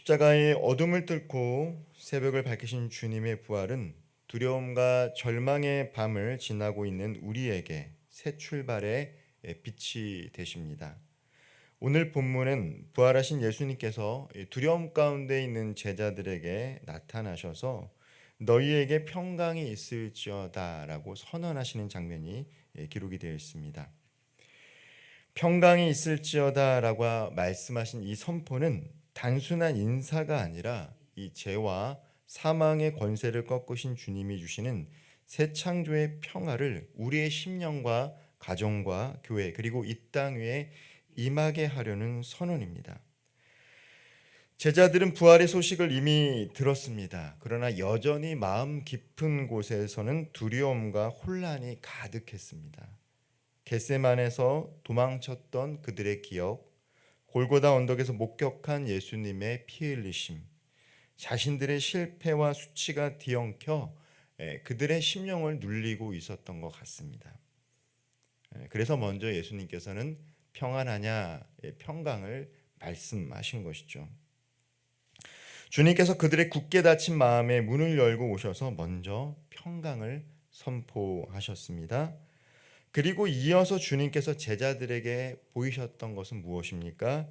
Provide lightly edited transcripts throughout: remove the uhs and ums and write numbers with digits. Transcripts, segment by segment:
십자가의 어둠을 뚫고 새벽을 밝히신 주님의 부활은 두려움과 절망의 밤을 지나고 있는 우리에게 새 출발의 빛이 되십니다. 오늘 본문은 부활하신 예수님께서 두려움 가운데 있는 제자들에게 나타나셔서 너희에게 평강이 있을지어다라고 선언하시는 장면이 기록이 되어 있습니다. 평강이 있을지어다라고 말씀하신 이 선포는 단순한 인사가 아니라 이 죄와 사망의 권세를 꺾으신 주님이 주시는 새 창조의 평화를 우리의 심령과 가정과 교회 그리고 이 땅 위에 임하게 하려는 선언입니다. 제자들은 부활의 소식을 이미 들었습니다. 그러나 여전히 마음 깊은 곳에서는 두려움과 혼란이 가득했습니다. 겟세만에서 도망쳤던 그들의 기억, 골고다 언덕에서 목격한 예수님의 피 흘리심, 자신들의 실패와 수치가 뒤엉켜 그들의 심령을 눌리고 있었던 것 같습니다. 그래서 먼저 예수님께서는 평안하냐, 평강을 말씀하신 것이죠. 주님께서 그들의 굳게 닫힌 마음에 문을 열고 오셔서 먼저 평강을 선포하셨습니다. 그리고 이어서 주님께서 제자들에게 보이셨던 것은 무엇입니까?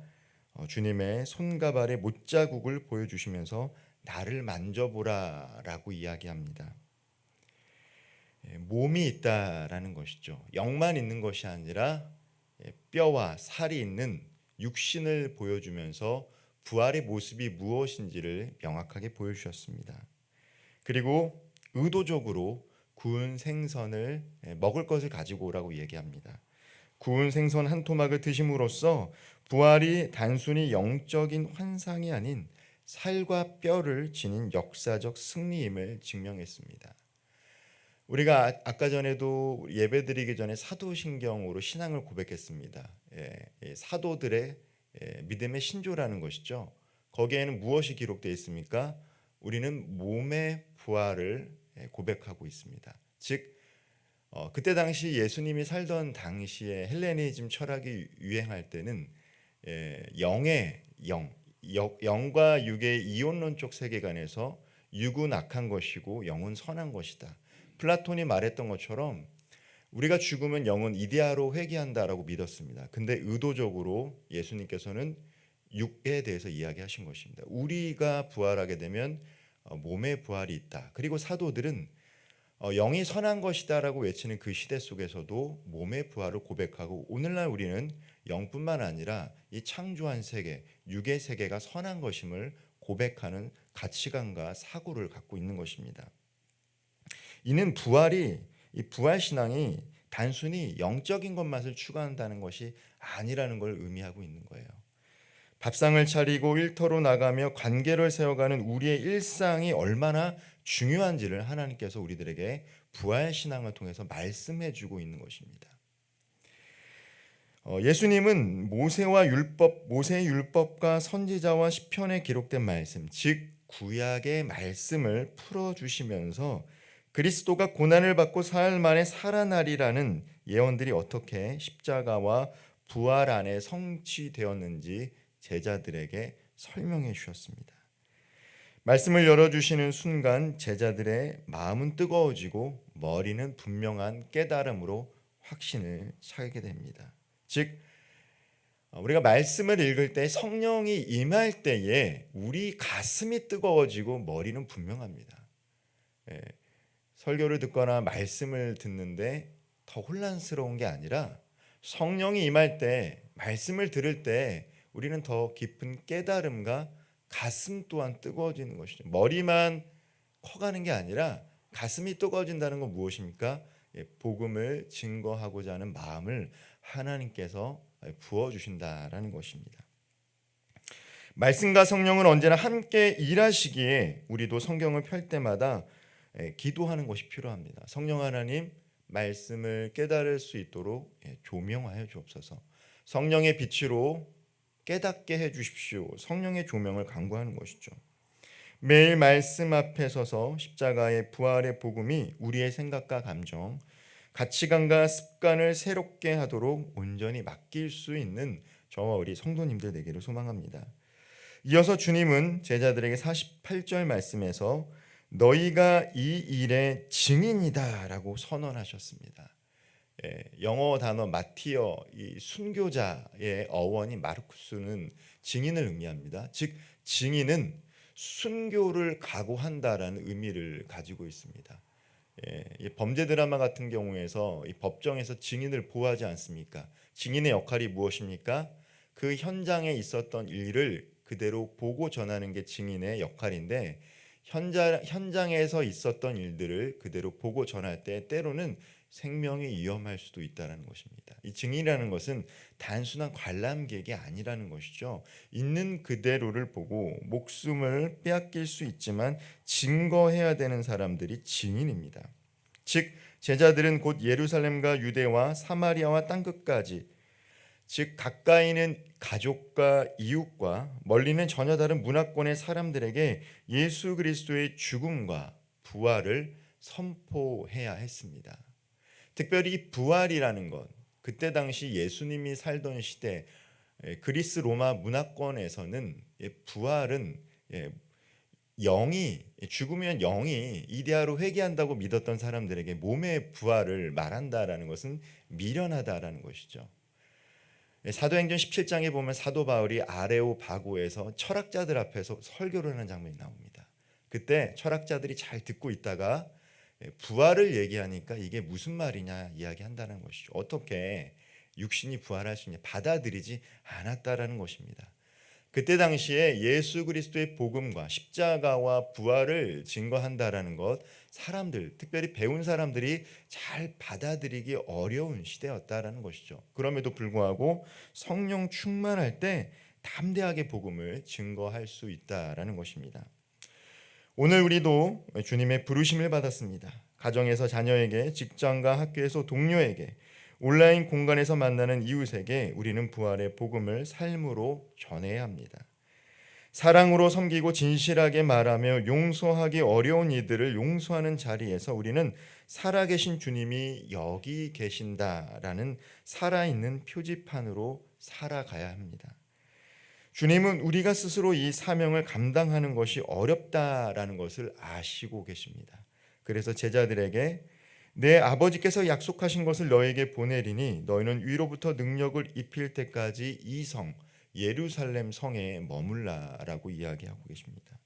주님의 손과 발의 못자국을 보여주시면서 나를 만져보라라고 이야기합니다. 몸이 있다라는 것이죠. 영만 있는 것이 아니라 뼈와 살이 있는 육신을 보여주면서 부활의 모습이 무엇인지를 명확하게 보여주셨습니다. 그리고 의도적으로 구운 생선을 먹을 것을 가지고 오라고 얘기합니다. 구운 생선 한 토막을 드심으로써 부활이 단순히 영적인 환상이 아닌 살과 뼈를 지닌 역사적 승리임을 증명했습니다. 우리가 아까 전에도 예배드리기 전에 사도신경으로 신앙을 고백했습니다. 사도들의 믿음의 신조라는 것이죠. 거기에는 무엇이 기록되어 있습니까? 우리는 몸의 부활을 고백하고 있습니다. 즉 그때 당시 예수님이 살던 당시에 헬레니즘 철학이 유행할 때는 영의 영과 육의 이혼론적 세계관에서 육은 악한 것이고 영은 선한 것이다. 플라톤이 말했던 것처럼 우리가 죽으면 영은 이데아로 회귀한다라고 믿었습니다. 근데 의도적으로 예수님께서는 육에 대해서 이야기하신 것입니다. 우리가 부활하게 되면 몸의 부활이 있다. 그리고 사도들은 영이 선한 것이다라고 외치는 그 시대 속에서도 몸의 부활을 고백하고 오늘날 우리는 영뿐만 아니라 이 창조한 세계, 육의 세계가 선한 것임을 고백하는 가치관과 사고를 갖고 있는 것입니다. 이는 이 부활 신앙이 단순히 영적인 것만을 추구한다는 것이 아니라는 걸 의미하고 있는 거예요. 밥상을 차리고 일터로 나가며 관계를 세워가는 우리의 일상이 얼마나 중요한지를 하나님께서 우리들에게 부활 신앙을 통해서 말씀해 주고 있는 것입니다. 예수님은 모세의 율법과 선지자와 시편에 기록된 말씀, 즉 구약의 말씀을 풀어 주시면서 그리스도가 고난을 받고 사흘 만에 살아나리라는 예언들이 어떻게 십자가와 부활 안에 성취되었는지 제자들에게 설명해 주셨습니다. 말씀을 열어주시는 순간 제자들의 마음은 뜨거워지고 머리는 분명한 깨달음으로 확신을 차게 됩니다. 즉 우리가 말씀을 읽을 때 성령이 임할 때에 우리 가슴이 뜨거워지고 머리는 분명합니다. 설교를 듣거나 말씀을 듣는데 더 혼란스러운 게 아니라 성령이 임할 때 말씀을 들을 때 우리는 더 깊은 깨달음과 가슴 또한 뜨거워지는 것이죠. 머리만 커가는 게 아니라 가슴이 뜨거워진다는 건 무엇입니까? 복음을 증거하고자 하는 마음을 하나님께서 부어주신다라는 것입니다. 말씀과 성령은 언제나 함께 일하시기에 우리도 성경을 펼 때마다 기도하는 것이 필요합니다. 성령 하나님, 말씀을 깨달을 수 있도록 조명하여 주옵소서. 성령의 빛으로 깨닫게 해주십시오. 성령의 조명을 간구하는 것이죠. 매일 말씀 앞에 서서 십자가의 부활의 복음이 우리의 생각과 감정, 가치관과 습관을 새롭게 하도록 온전히 맡길 수 있는 저와 우리 성도님들 되기를 소망합니다. 이어서 주님은 제자들에게 48절 말씀에서 너희가 이 일의 증인이다라고 선언하셨습니다. 영어 단어 마티어, 이 순교자의 어원인 마르쿠스는 증인을 의미합니다. 즉 증인은 순교를 각오한다라는 의미를 가지고 있습니다. 이 범죄 드라마 같은 경우에서 이 법정에서 증인을 보호하지 않습니까? 증인의 역할이 무엇입니까? 그 현장에 있었던 일을 그대로 보고 전하는 게 증인의 역할인데 현장에서 있었던 일들을 그대로 보고 전할 때 때로는 생명이 위험할 수도 있다는 것입니다. 이 증인이라는 것은 단순한 관람객이 아니라는 것이죠. 있는 그대로를 보고 목숨을 빼앗길 수 있지만 증거해야 되는 사람들이 증인입니다. 즉 제자들은 곧 예루살렘과 유대와 사마리아와 땅끝까지, 즉 가까이는 가족과 이웃과 멀리는 전혀 다른 문화권의 사람들에게 예수 그리스도의 죽음과 부활을 선포해야 했습니다. 특별히 부활이라는 것, 그때 당시 예수님이 살던 시대 그리스 로마 문화권에서는 부활은 영이, 죽으면 영이 이데아로 회귀한다고 믿었던 사람들에게 몸의 부활을 말한다라는 것은 미련하다라는 것이죠. 사도행전 17장에 보면 사도 바울이 아레오바고에서 철학자들 앞에서 설교를 하는 장면이 나옵니다. 그때 철학자들이 잘 듣고 있다가 부활을 얘기하니까 이게 무슨 말이냐 이야기한다는 것이죠. 어떻게 육신이 부활할 수 있냐, 받아들이지 않았다라는 것입니다. 그때 당시에 예수 그리스도의 복음과 십자가와 부활을 증거한다라는 것, 사람들, 특별히 배운 사람들이 잘 받아들이기 어려운 시대였다라는 것이죠. 그럼에도 불구하고 성령 충만할 때 담대하게 복음을 증거할 수 있다라는 것입니다. 오늘 우리도 주님의 부르심을 받았습니다. 가정에서 자녀에게, 직장과 학교에서 동료에게, 온라인 공간에서 만나는 이웃에게 우리는 부활의 복음을 삶으로 전해야 합니다. 사랑으로 섬기고 진실하게 말하며 용서하기 어려운 이들을 용서하는 자리에서 우리는 살아계신 주님이 여기 계신다라는 살아있는 표지판으로 살아가야 합니다. 주님은 우리가 스스로 이 사명을 감당하는 것이 어렵다라는 것을 아시고 계십니다. 그래서 제자들에게 내 아버지께서 약속하신 것을 너에게 보내리니 너희는 위로부터 능력을 입힐 때까지 이 성 예루살렘 성에 머물라라고 이야기하고 계십니다.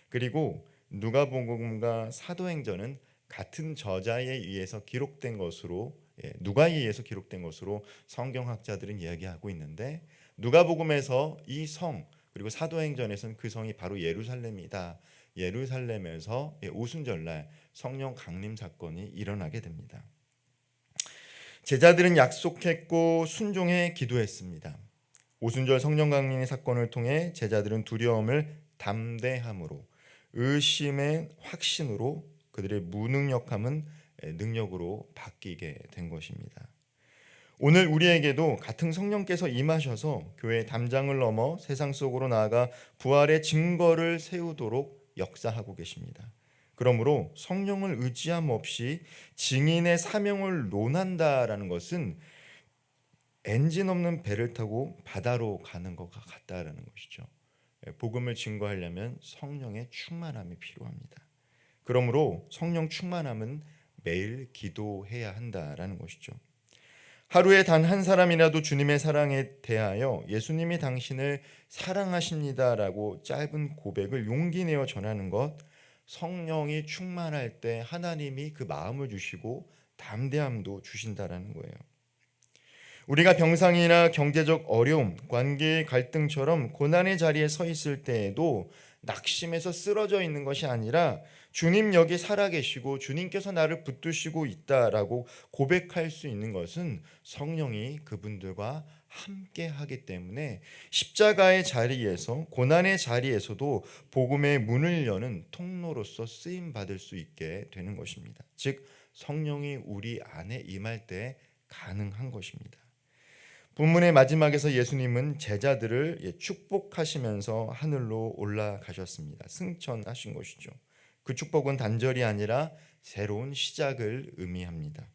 그리고 누가복음과 사도행전은 같은 저자에 의해서 기록된 것으로, 누가에 의해서 기록된 것으로 성경학자들은 이야기하고 있는데, 누가복음에서 이 성, 그리고 사도행전에서는 그 성이 바로 예루살렘이다. 예루살렘에서 오순절날 성령 강림 사건이 일어나게 됩니다. 제자들은 약속했고 순종해 기도했습니다. 오순절 성령 강림 사건을 통해 제자들은 두려움을 담대함으로, 의심의 확신으로, 그들의 무능력함은 능력으로 바뀌게 된 것입니다. 오늘 우리에게도 같은 성령께서 임하셔서 교회의 담장을 넘어 세상 속으로 나아가 부활의 증거를 세우도록 역사하고 계십니다. 그러므로 성령을 의지함 없이 증인의 사명을 논한다라는 것은 엔진 없는 배를 타고 바다로 가는 것과 같다라는 것이죠. 복음을 증거하려면 성령의 충만함이 필요합니다. 그러므로 성령 충만함은 매일 기도해야 한다라는 것이죠. 하루에 단 한 사람이라도 주님의 사랑에 대하여 예수님이 당신을 사랑하십니다라고 짧은 고백을 용기 내어 전하는 것, 성령이 충만할 때 하나님이 그 마음을 주시고 담대함도 주신다라는 거예요. 우리가 병상이나 경제적 어려움, 관계의 갈등처럼 고난의 자리에 서 있을 때에도 낙심해서 쓰러져 있는 것이 아니라 주님 여기 살아계시고 주님께서 나를 붙드시고 있다라고 고백할 수 있는 것은 성령이 그분들과 함께 하기 때문에 십자가의 자리에서, 고난의 자리에서도 복음의 문을 여는 통로로서 쓰임 받을 수 있게 되는 것입니다. 즉 성령이 우리 안에 임할 때 가능한 것입니다. 본문의 마지막에서 예수님은 제자들을 축복하시면서 하늘로 올라가셨습니다. 승천하신 것이죠. 그 축복은 단절이 아니라 새로운 시작을 의미합니다.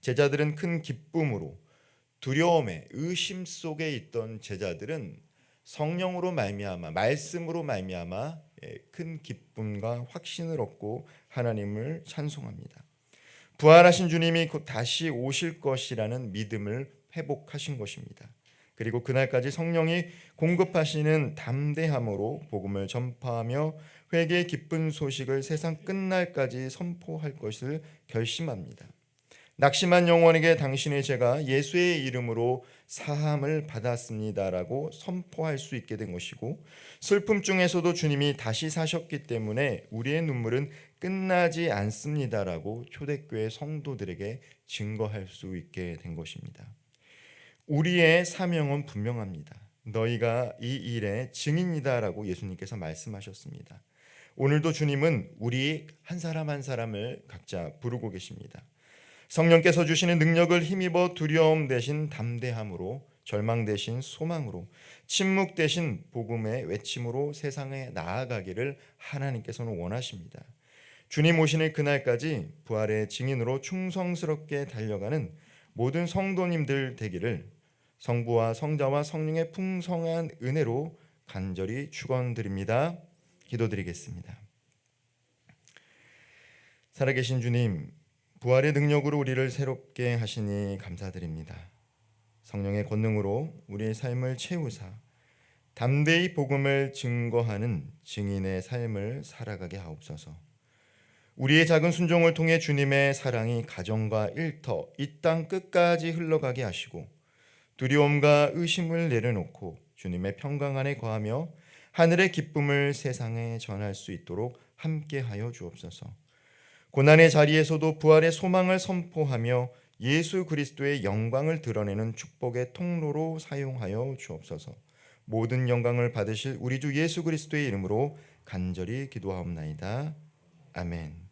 제자들은 큰 기쁨으로, 두려움에, 의심 속에 있던 제자들은 성령으로 말미암아 말씀으로 말미암아 큰 기쁨과 확신을 얻고 하나님을 찬송합니다. 부활하신 주님이 곧 다시 오실 것이라는 믿음을 회복하신 것입니다. 그리고 그날까지 성령이 공급하시는 담대함으로 복음을 전파하며 회개의 기쁜 소식을 세상 끝날까지 선포할 것을 결심합니다. 낙심한 영혼에게 당신의 죄가 예수의 이름으로 사함을 받았습니다라고 선포할 수 있게 된 것이고, 슬픔 중에서도 주님이 다시 사셨기 때문에 우리의 눈물은 끝나지 않습니다라고 초대교회 성도들에게 증거할 수 있게 된 것입니다. 우리의 사명은 분명합니다. 너희가 이 일의 증인이다라고 예수님께서 말씀하셨습니다. 오늘도 주님은 우리 한 사람 한 사람을 각자 부르고 계십니다. 성령께서 주시는 능력을 힘입어 두려움 대신 담대함으로, 절망 대신 소망으로, 침묵 대신 복음의 외침으로 세상에 나아가기를 하나님께서는 원하십니다. 주님 오시는 그날까지 부활의 증인으로 충성스럽게 달려가는 모든 성도님들 되기를 성부와 성자와 성령의 풍성한 은혜로 간절히 축원드립니다. 기도드리겠습니다. 살아계신 주님, 부활의 능력으로 우리를 새롭게 하시니 감사드립니다. 성령의 권능으로 우리의 삶을 채우사 담대히 복음을 증거하는 증인의 삶을 살아가게 하옵소서. 우리의 작은 순종을 통해 주님의 사랑이 가정과 일터, 이 땅 끝까지 흘러가게 하시고 두려움과 의심을 내려놓고 주님의 평강 안에 거하며 하늘의 기쁨을 세상에 전할 수 있도록 함께하여 주옵소서. 고난의 자리에서도 부활의 소망을 선포하며 예수 그리스도의 영광을 드러내는 축복의 통로로 사용하여 주옵소서. 모든 영광을 받으실 우리 주 예수 그리스도의 이름으로 간절히 기도하옵나이다. 아멘.